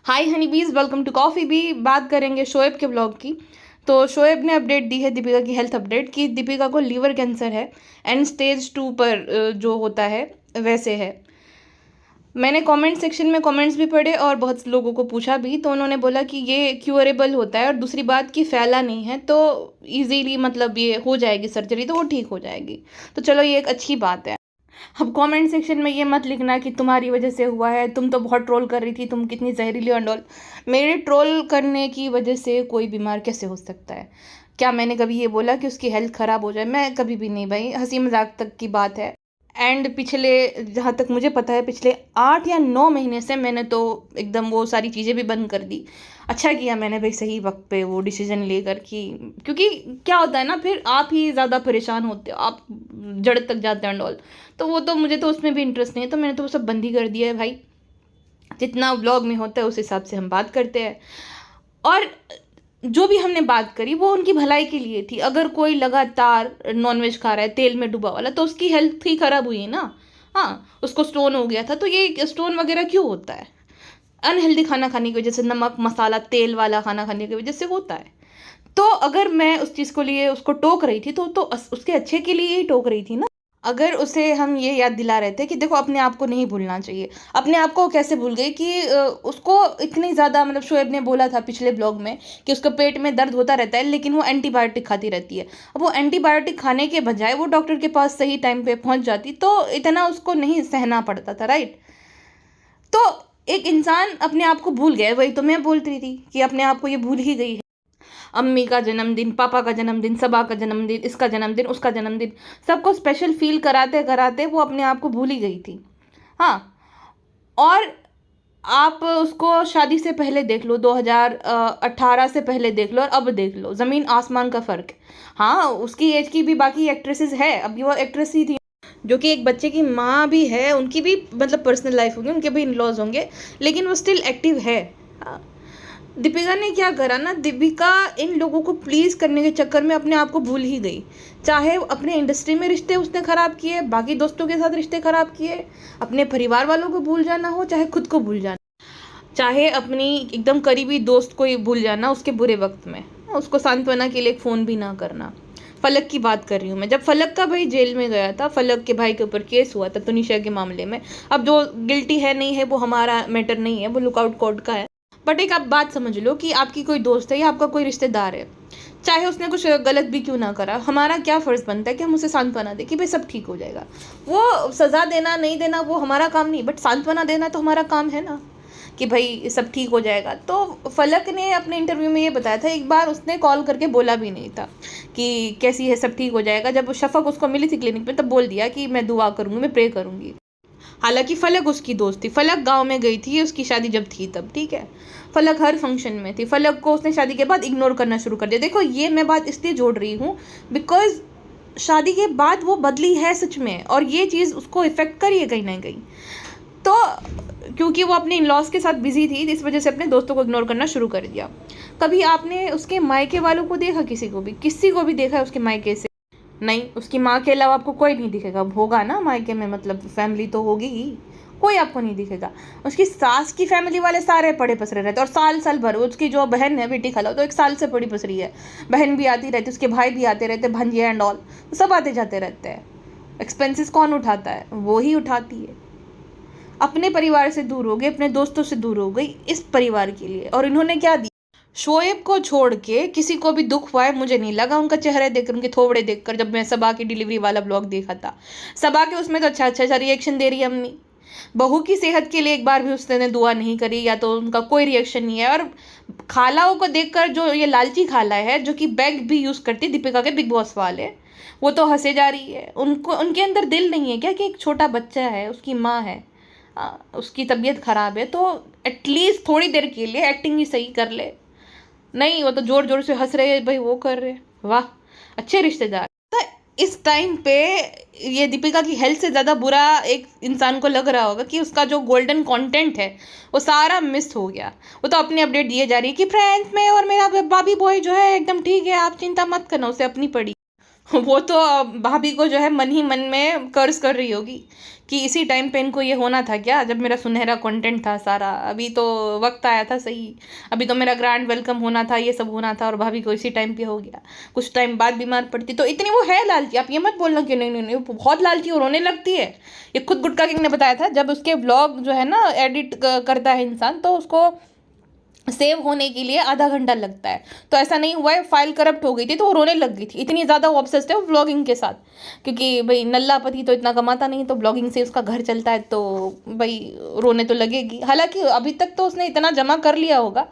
हाय हनी बीज, welcome to coffee B. बात करेंगे शोएब के ब्लॉग की। तो शोएब ने अपडेट दी है दीपिका की हेल्थ अपडेट कि दीपिका को लीवर कैंसर है एंड स्टेज 2 पर जो होता है वैसे है। मैंने कमेंट सेक्शन में कमेंट्स भी पढ़े और बहुत लोगों को पूछा भी, तो उन्होंने बोला कि ये क्यूरेबल होता है और दूसरी बात कि फैला नहीं है, तो इजीली मतलब ये हो जाएगी सर्जरी, तो वो ठीक हो जाएगी। तो चलो ये एक अच्छी बात है। अब कमेंट सेक्शन में ये मत लिखना कि तुम्हारी वजह से हुआ है, तुम तो बहुत ट्रोल कर रही थी, तुम कितनी जहरीली एंड ऑल। मेरे ट्रोल करने की वजह से कोई बीमार कैसे हो सकता है? क्या मैंने कभी ये बोला कि उसकी हेल्थ ख़राब हो जाए? मैं कभी भी नहीं भाई, हंसी मजाक तक की बात है। एंड पिछले, जहाँ तक मुझे पता है, पिछले 8 या 9 महीने से मैंने तो एकदम वो सारी चीज़ें भी बंद कर दी। अच्छा किया मैंने भाई, सही वक्त पे वो डिसीजन लेकर कि, क्योंकि क्या होता है ना, फिर आप ही ज़्यादा परेशान होते हो, आप जड़ तक जाते हैं एंड ऑल। तो वो तो मुझे तो उसमें भी इंटरेस्ट नहीं है, तो मैंने तो वो सब बंद ही कर दिया है भाई। जितना व्लॉग में होता है उस हिसाब से हम बात करते हैं। और जो भी हमने बात करी वो उनकी भलाई के लिए थी। अगर कोई लगातार नॉनवेज खा रहा है तेल में डूबा वाला, तो उसकी हेल्थ ही खराब हुई है ना। हाँ, उसको स्टोन हो गया था, तो ये स्टोन वगैरह क्यों होता है? अनहेल्दी खाना खाने की वजह से, नमक मसाला तेल वाला खाना खाने की वजह से होता है। तो अगर मैं उस चीज़ को लिए उसको टोक रही थी, तो उसके अच्छे के लिए ही टोक रही थी ना। अगर उसे हम ये याद दिला रहे थे कि देखो अपने आप को नहीं भूलना चाहिए। अपने आप को कैसे भूल गई कि उसको इतनी ज़्यादा, मतलब शोएब ने बोला था पिछले ब्लॉग में कि उसके पेट में दर्द होता रहता है, लेकिन वो एंटीबायोटिक खाती रहती है। अब वो एंटीबायोटिक खाने के बजाय वो डॉक्टर के पास सही टाइम पे पहुंच जाती, तो इतना उसको नहीं सहना पड़ता था, राइट? तो एक इंसान अपने आप को भूल गया, वही तो मैं बोल रही थी कि अपने आप को ये भूल ही गई है। अम्मी का जन्मदिन, पापा का जन्मदिन, सबा का जन्मदिन, इसका जन्मदिन, उसका जन्मदिन, सबको स्पेशल फील कराते कराते वो अपने आप को भूल ही गई थी। हाँ, और आप उसको शादी से पहले देख लो, 2018 से पहले देख लो और अब देख लो, ज़मीन आसमान का फ़र्क है। हाँ, उसकी एज की भी बाकी एक्ट्रेसेस है, अभी वो एक्ट्रेस ही थी जो कि एक बच्चे की माँ भी है, उनकी भी मतलब पर्सनल लाइफ होगी, उनके भी इन लॉज होंगे, लेकिन वो स्टिल एक्टिव है। हाँ, दीपिका ने क्या करा ना, दीपिका इन लोगों को प्लीज़ करने के चक्कर में अपने आप को भूल ही गई। चाहे अपने इंडस्ट्री में रिश्ते उसने ख़राब किए, बाकी दोस्तों के साथ रिश्ते ख़राब किए, अपने परिवार वालों को भूल जाना हो, चाहे खुद को भूल जाना, चाहे अपनी एकदम करीबी दोस्त को ही भूल जाना उसके बुरे वक्त में, उसको सांत्वना के लिए एक फ़ोन भी ना करना। फलक की बात कर रही हूँ मैं। जब फलक का भाई जेल में गया था, फलक के भाई के ऊपर केस हुआ था तुनिशा के मामले में, अब जो गिल्टी है नहीं है वो हमारा मैटर नहीं है, वो लुकआउट कोर्ट का है। बट एक आप बात समझ लो कि आपकी कोई दोस्त है या आपका कोई रिश्तेदार है, चाहे उसने कुछ गलत भी क्यों ना करा, हमारा क्या फ़र्ज़ बनता है कि हम उसे सांत्वना दें कि भाई सब ठीक हो जाएगा। वो सज़ा देना नहीं देना वो हमारा काम नहीं, बट सांत्वना देना तो हमारा काम है ना, कि भाई सब ठीक हो जाएगा। तो फलक ने अपने इंटरव्यू में ये बताया था, एक बार उसने कॉल करके बोला भी नहीं था कि कैसी है, सब ठीक हो जाएगा। जब शफक उसको मिली थी क्लिनिक में, तब बोल दिया कि मैं दुआ करूँगी, मैं प्रे करूँगी। हालांकि फलक उसकी दोस्त थी, फलक गांव में गई थी उसकी शादी जब थी तब, ठीक है। फलक हर फंक्शन में थी, फलक को उसने शादी के बाद इग्नोर करना शुरू कर दिया। देखो ये मैं बात इसलिए जोड़ रही हूँ बिकॉज शादी के बाद वो बदली है सच में, और ये चीज़ उसको इफेक्ट करी है कहीं ना कहीं। तो क्योंकि वो अपने इन लॉज के साथ बिजी थी, इस वजह से अपने दोस्तों को इग्नोर करना शुरू कर दिया। कभी आपने उसके मायके वालों को देखा? किसी को भी देखा है उसके मायके से? नहीं, उसकी माँ के अलावा आपको कोई नहीं दिखेगा। होगा ना मायके में, मतलब फैमिली तो होगी ही, कोई आपको नहीं दिखेगा। उसकी सास की फैमिली वाले सारे पड़े पसरे रहते, और साल साल भर उसकी जो बहन है बेटी खला, तो 1 साल से पड़ी पसरी है। बहन भी आती रहती, उसके भाई भी आते रहते, भंजिया एंड ऑल, सब आते जाते रहते हैं। एक्सपेंसेस कौन उठाता है? वो ही उठाती है। अपने परिवार से दूर हो गई, अपने दोस्तों से दूर हो गई इस परिवार के लिए, और इन्होंने क्या दिया? शोएब को छोड़ के किसी को भी दुख हुआ है मुझे नहीं लगा उनका चेहरे देखकर, उनके थोबड़े देखकर। जब मैं सबा की डिलीवरी वाला ब्लॉग देखा था, सबा के उसमें तो अच्छा अच्छा रिएक्शन दे रही है अम्मी। बहू की सेहत के लिए एक बार भी उसने दुआ नहीं करी, या तो उनका कोई रिएक्शन नहीं है। और खालाओं को देखकर, जो ये लालची खाला है जो कि बैग भी यूज़ करती दीपिका के बिग बॉस वाले, वो तो हंसे जा रही है। उनको, उनके अंदर दिल नहीं है क्या कि एक छोटा बच्चा है, उसकी माँ है, उसकी तबीयत खराब है, तो एटलीस्ट थोड़ी देर के लिए एक्टिंग ही सही कर ले। नहीं, वो तो जोर जोर से हंस रहे हैं भाई, वो कर रहे, वाह अच्छे रिश्तेदार। तो इस टाइम पे ये दीपिका की हेल्थ से ज़्यादा बुरा एक इंसान को लग रहा होगा कि उसका जो गोल्डन कंटेंट है वो सारा मिस हो गया। वो तो अपनी अपडेट दिए जा रही है कि फ्रेंड्स में और मेरा बाबी बॉय जो है एकदम ठीक है, आप चिंता मत करना, उसे अपनी पड़ी। वो तो भाभी को जो है मन ही मन में कर्ज कर रही होगी कि इसी टाइम पे इनको ये होना था क्या, जब मेरा सुनहरा कंटेंट था सारा, अभी तो वक्त आया था सही, अभी तो मेरा ग्रैंड वेलकम होना था, ये सब होना था, और भाभी को इसी टाइम पे हो गया। कुछ टाइम बाद बीमार पड़ती तो इतनी वो है लालची, आप ये मत बोलना कि नहीं नहीं नहीं, वो बहुत लालची और रोने लगती है। ये खुद गुटका किंग ने बताया था, जब उसके ब्लॉग जो है ना एडिट करता है इंसान, तो उसको सेव होने के लिए आधा घंटा लगता है। तो ऐसा नहीं हुआ है, फाइल करप्ट हो गई थी तो वो रोने लग गई थी, इतनी ज़्यादा वो ऑब्सेस्ड है वो ब्लॉगिंग के साथ, क्योंकि भाई नल्ला पति तो इतना कमाता नहीं, तो ब्लॉगिंग से उसका घर चलता है, तो भाई रोने तो लगेगी। हालांकि अभी तक तो उसने इतना जमा कर लिया होगा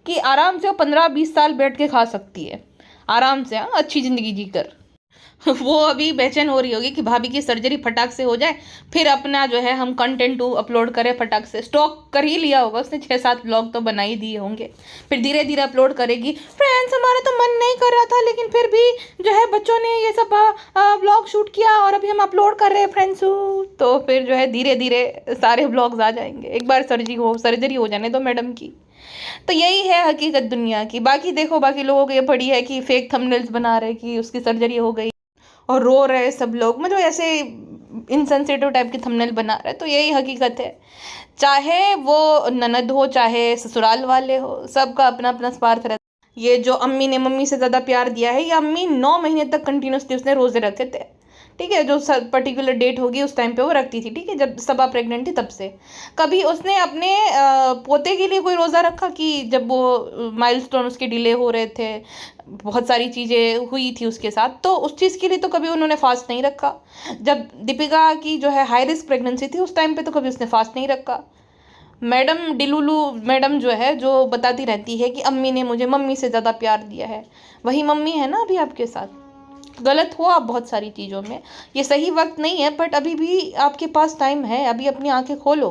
कि आराम से वो 15-20 साल बैठ के खा सकती है आराम से, हाँ, अच्छी ज़िंदगी जीकर। वो अभी बेचैन हो रही होगी कि भाभी की सर्जरी फटाक से हो जाए, फिर अपना जो है हम कंटेंट अपलोड करें फटाक से। स्टॉक कर ही लिया होगा उसने, 6-7 ब्लॉग तो बना ही दिए होंगे, फिर धीरे धीरे अपलोड करेगी। फ्रेंड्स हमारा तो मन नहीं कर रहा था, लेकिन फिर भी जो है बच्चों ने ये सब ब्लॉग शूट किया और अभी हम अपलोड कर रहे हैं फ्रेंड्स, तो फिर जो है धीरे धीरे सारे ब्लॉग्स आ जाएंगे। एक बार सर्जरी हो जाने दो मैडम की। तो यही है हकीकत दुनिया की। बाकी देखो, बाकी लोगों को ये पड़ी है कि फेक थंबनेल्स बना रहे कि उसकी सर्जरी हो गई और रो रहे सब लोग, मतलब ऐसे इनसेंसिटिव टाइप की थंबनेल बना रहे। तो यही हकीकत है, चाहे वो ननद हो चाहे ससुराल वाले हो, सबका अपना अपना स्वार्थ रहता है। ये जो अम्मी ने मम्मी से ज़्यादा प्यार दिया है, ये अम्मी 9 महीने तक कंटिन्यूसली उसने रोज़े रखे थे, ठीक है, जो पर्टिकुलर डेट होगी उस टाइम पे वो रखती थी, ठीक है, जब सबा प्रेग्नेंट थी तब से। कभी उसने अपने पोते के लिए कोई रोज़ा रखा कि जब वो माइलस्टोन उसके डिले हो रहे थे, बहुत सारी चीज़ें हुई थी उसके साथ, तो उस चीज़ के लिए तो कभी उन्होंने फास्ट नहीं रखा। जब दीपिका की जो है हाई रिस्क प्रेगनेंसी थी उस टाइम पे तो कभी उसने फास्ट नहीं रखा। मैडम डिलुलू मैडम जो है, जो बताती रहती है कि अम्मी ने मुझे मम्मी से ज़्यादा प्यार दिया है, वही मम्मी है ना अभी आपके साथ। गलत हो आप बहुत सारी चीज़ों में, ये सही वक्त नहीं है, बट अभी भी आपके पास टाइम है, अभी अपनी आंखें खोलो।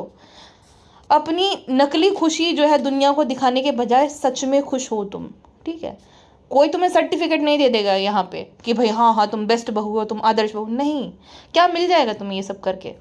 अपनी नकली खुशी जो है दुनिया को दिखाने के बजाय सच में खुश हो तुम, ठीक है। कोई तुम्हें सर्टिफिकेट नहीं दे देगा यहाँ पे कि भाई हाँ हाँ तुम बेस्ट बहू हो, तुम आदर्श बहू, नहीं। क्या मिल जाएगा तुम्हें ये सब करके?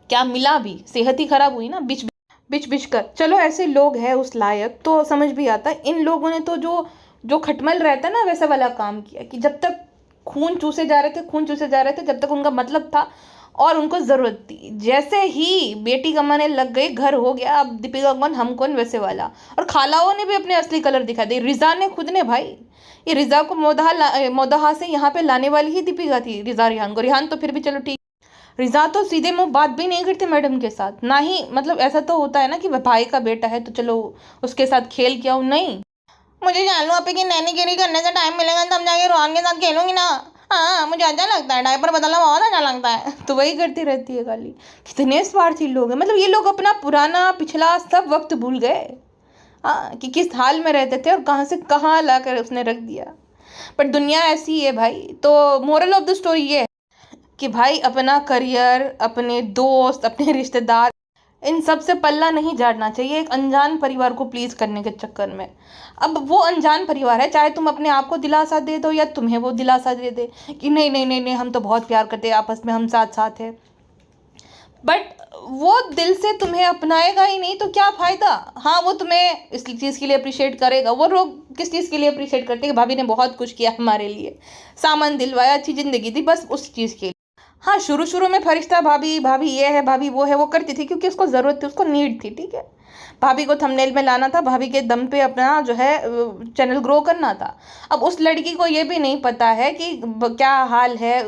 क्या मिला भी? सेहत ही खराब हुई ना बिच बिच बिच कर। चलो ऐसे लोग हैं उस लायक, तो समझ भी आता है। इन लोगों ने तो जो जो खटमल रहता है ना वैसा वाला काम किया कि जब तक खून चूसे जा रहे थे, खून चूसे जा रहे थे, जब तक उनका मतलब था और उनको ज़रूरत थी। जैसे ही बेटी कमाने लग गई, घर हो गया, अब दीपिका कौन हम कौन वैसे वाला। और खालाओं ने भी अपने असली कलर दिखा दिए, रिजा ने खुद ने भाई। ये रिजा को मोदहा से यहाँ पे लाने वाली ही दीपिका थी, रिजा रिहान को। रिहान तो फिर भी चलो ठीक, रिजा तो सीधे मुंह बात भी नहीं करती मैडम के साथ, ना ही मतलब ऐसा तो होता है ना कि भाई का बेटा है तो चलो उसके साथ खेल के आओ, नहीं। मुझे जानू आप की नैनीगिरी करने से टाइम मिलेगा तब जाके रोहन के साथ खेलूंगी ना। हाँ मुझे अच्छा लगता है, डायपर बदलना बहुत अच्छा लगता है। तो वही करती रहती है गाली। कितने स्वार्थी लोग हैं, मतलब ये लोग अपना पुराना पिछला सब वक्त भूल गए, हाँ, कि किस हाल में रहते थे और कहाँ से कहाँ ला कर उसने रख दिया। पर दुनिया ऐसी है भाई। तो मोरल ऑफ द स्टोरी ये है कि भाई अपना करियर, अपने दोस्त, अपने रिश्तेदार, इन सब से पल्ला नहीं झाड़ना चाहिए एक अनजान परिवार को प्लीज़ करने के चक्कर में। अब वो अनजान परिवार है, चाहे तुम अपने आप को दिलासा दे दो या तुम्हें वो दिलासा दे दे कि नहीं नहीं नहीं नहीं हम तो बहुत प्यार करते हैं आपस में, हम साथ साथ हैं, बट वो दिल से तुम्हें अपनाएगा ही नहीं तो क्या फ़ायदा। हाँ वो तुम्हें इस चीज़ के लिए अप्रिशिएट करेगा। वो लोग किस चीज़ के लिए अप्रिशिएट करते हैं कि भाभी ने बहुत कुछ किया हमारे लिए, सामान दिलवाया, अच्छी ज़िंदगी दी, बस उस चीज़ के लिए। हाँ शुरू शुरू में फरिश्ता भाभी, भाभी ये है, भाभी वो है, वो करती थी क्योंकि उसको ज़रूरत थी, उसको नीड थी, ठीक है। भाभी को थंबनेल में लाना था, भाभी के दम पे अपना जो है चैनल ग्रो करना था। अब उस लड़की को ये भी नहीं पता है कि क्या हाल है,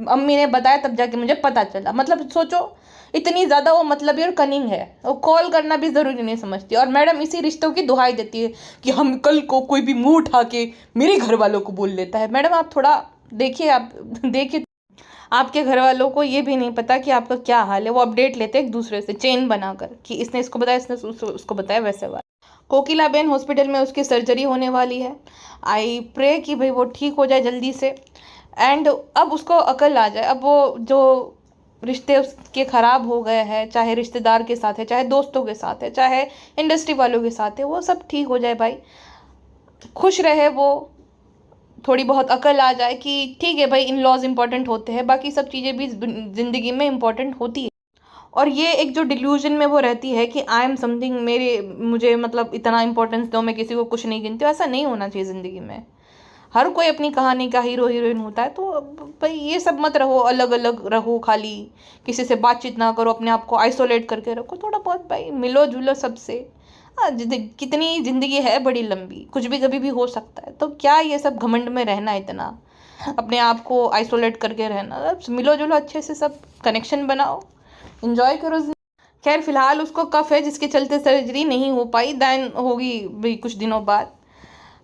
अम्मी ने बताया तब जाके मुझे पता चला। मतलब सोचो, इतनी ज़्यादा वो मतलबी और कनिंग है, वो कॉल करना भी ज़रूरी नहीं समझती। और मैडम इसी रिश्तों की दुहाई देती है कि हम कल को कोई भी मुंह उठा के मेरे घर वालों को बोल लेता है। मैडम आप थोड़ा देखिए, आप देखिए, आपके घर वालों को ये भी नहीं पता कि आपका क्या हाल है। वो अपडेट लेते हैं एक दूसरे से चेन बनाकर कि इसने इसको बताया, इसने उसको बताया, वैसे वाला। कोकिला बेन हॉस्पिटल में उसकी सर्जरी होने वाली है। आई प्रे कि भाई वो ठीक हो जाए जल्दी से, एंड अब उसको अकल आ जाए। अब वो जो रिश्ते उसके ख़राब हो गए हैं, चाहे रिश्तेदार के साथ है, चाहे दोस्तों के साथ है, चाहे इंडस्ट्री वालों के साथ है, वो सब ठीक हो जाए भाई, खुश रहे वो, थोड़ी बहुत अकल आ जाए कि ठीक है भाई इन लॉज इंपॉर्टेंट होते हैं, बाकी सब चीज़ें भी ज़िंदगी में इंपॉर्टेंट होती है। और ये एक जो डिल्यूजन में वो रहती है कि आई एम समथिंग, मुझे मतलब इतना इंपॉर्टेंस दो, मैं किसी को कुछ नहीं गिनती हूँ, ऐसा नहीं होना चाहिए ज़िंदगी में। हर कोई अपनी कहानी का हीरो हीरोइन होता है। तो भाई ये सब मत रहो, अलग अलग रहो, खाली किसी से बातचीत ना करो, अपने आप को आइसोलेट करके रखो। थोड़ा बहुत भाई मिलो जुलो सबसे। कितनी ज़िंदगी है बड़ी लंबी, कुछ भी कभी भी हो सकता है। तो क्या ये सब घमंड में रहना, इतना अपने आप को आइसोलेट करके रहना। मिलो जुलो अच्छे से, सब कनेक्शन बनाओ, इंजॉय करो। खैर फिलहाल उसको कफ है जिसके चलते सर्जरी नहीं हो पाई, दैन होगी भी कुछ दिनों बाद।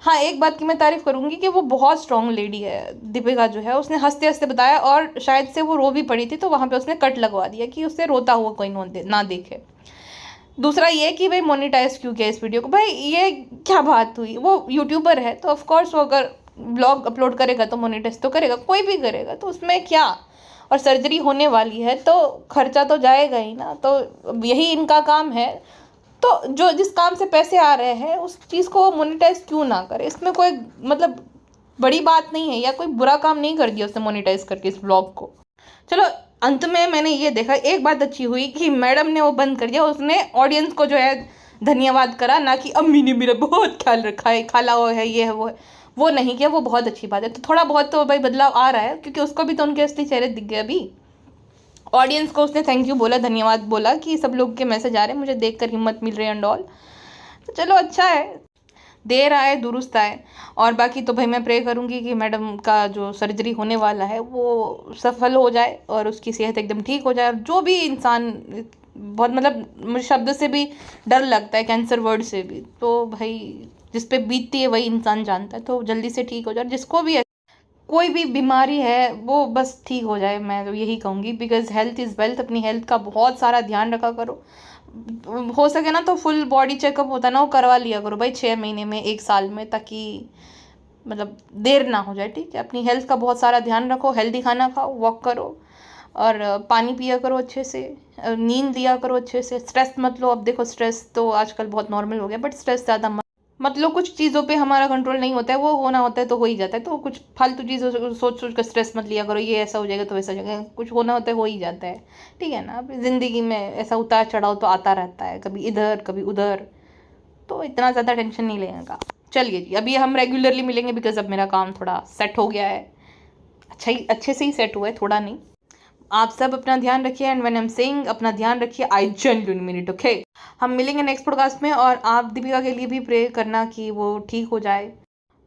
हाँ, एक बात की मैं तारीफ़ करूँगी कि वो बहुत स्ट्रॉन्ग लेडी है। दीपिका जो है उसने हँसते हँसते बताया, और शायद से वो रो भी पड़ी थी तो वहाँ पे उसने कट लगवा दिया कि उससे रोता हुआ कोई ना देखे। दूसरा ये कि भाई मोनेटाइज क्यों किया इस वीडियो को, भाई ये क्या बात हुई। वो यूट्यूबर है तो ऑफकोर्स वो अगर ब्लॉग अपलोड करेगा तो मोनेटाइज तो करेगा, कोई भी करेगा, तो उसमें क्या। और सर्जरी होने वाली है तो खर्चा तो जाएगा ही ना, तो यही इनका काम है। तो जो जिस काम से पैसे आ रहे हैं उस चीज़ को मोनेटाइज क्यों ना करे, इसमें कोई मतलब बड़ी बात नहीं है, या कोई बुरा काम नहीं कर दिया उसने मोनेटाइज करके इस ब्लॉग को। चलो अंत में मैंने ये देखा, एक बात अच्छी हुई कि मैडम ने वो बंद कर दिया, उसने ऑडियंस को जो है धन्यवाद करा, ना कि अम्मी ने मेरा बहुत ख्याल रखा है, खाला वो है, ये है वो है, वो नहीं किया। वो बहुत अच्छी बात है। तो थोड़ा बहुत तो भाई बदलाव आ रहा है, क्योंकि उसको भी तो उनके असली चेहरे दिख गए अभी। ऑडियंस को उसने थैंक यू बोला, धन्यवाद बोला कि सब लोग के मैसेज आ रहे हैं, मुझे देखकर हिम्मत मिल रही है एंड ऑल। तो चलो अच्छा है, देर आए दुरुस्त आए। और बाकी तो भाई मैं प्रे करूँगी कि मैडम का जो सर्जरी होने वाला है वो सफल हो जाए और उसकी सेहत एकदम ठीक हो जाए। और जो भी इंसान बहुत मतलब मुझे शब्द से भी डर लगता है, कैंसर वर्ड से भी, तो भाई जिस पे बीतती है वही इंसान जानता है, तो जल्दी से ठीक हो जाए। जिसको भी कोई भी बीमारी है वो बस ठीक हो जाए, मैं तो यही कहूँगी। Because health is wealth. अपनी हेल्थ का बहुत सारा ध्यान रखा करो, हो सके ना तो फुल बॉडी चेकअप होता है ना वो करवा लिया करो भाई, 6 महीने में, 1 साल में, ताकि मतलब देर ना हो जाए। ठीक है, अपनी हेल्थ का बहुत सारा ध्यान रखो, हेल्दी खाना खाओ, वॉक करो, और पानी पिया करो अच्छे से, नींद लिया करो अच्छे से, स्ट्रेस मत लो। अब देखो स्ट्रेस तो आजकल बहुत नॉर्मल हो गया, बट स्ट्रेस ज़्यादा मतलब कुछ चीज़ों पे हमारा कंट्रोल नहीं होता है, वो होना होता है तो हो ही जाता है। तो कुछ फालतू चीज़ों से सोच सोच कर स्ट्रेस मत लिया करो, ये ऐसा हो जाएगा तो वैसा हो जाएगा, कुछ होना होता है हो ही जाता है। ठीक है ना, ज़िंदगी में ऐसा उतार चढ़ाव तो आता रहता है, कभी इधर कभी उधर, तो इतना ज़्यादा टेंशन नहीं लेने का। चलिए जी, अभी हम रेगुलरली मिलेंगे, बिकॉज अब मेरा काम थोड़ा सेट हो गया है, अच्छा ही अच्छे से ही सेट हुआ है, थोड़ा नहीं। आप सब अपना ध्यान रखिए, and when I am saying अपना ध्यान रखिए, I genuinely mean it. Okay, हम मिलेंगे नेक्स्ट पॉडकास्ट में। और आप दीपिका के लिए भी प्रे करना कि वो ठीक हो जाए,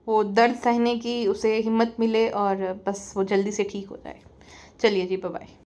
वो दर्द सहने की उसे हिम्मत मिले, और बस वो जल्दी से ठीक हो जाए। चलिए जी, बाय बाय।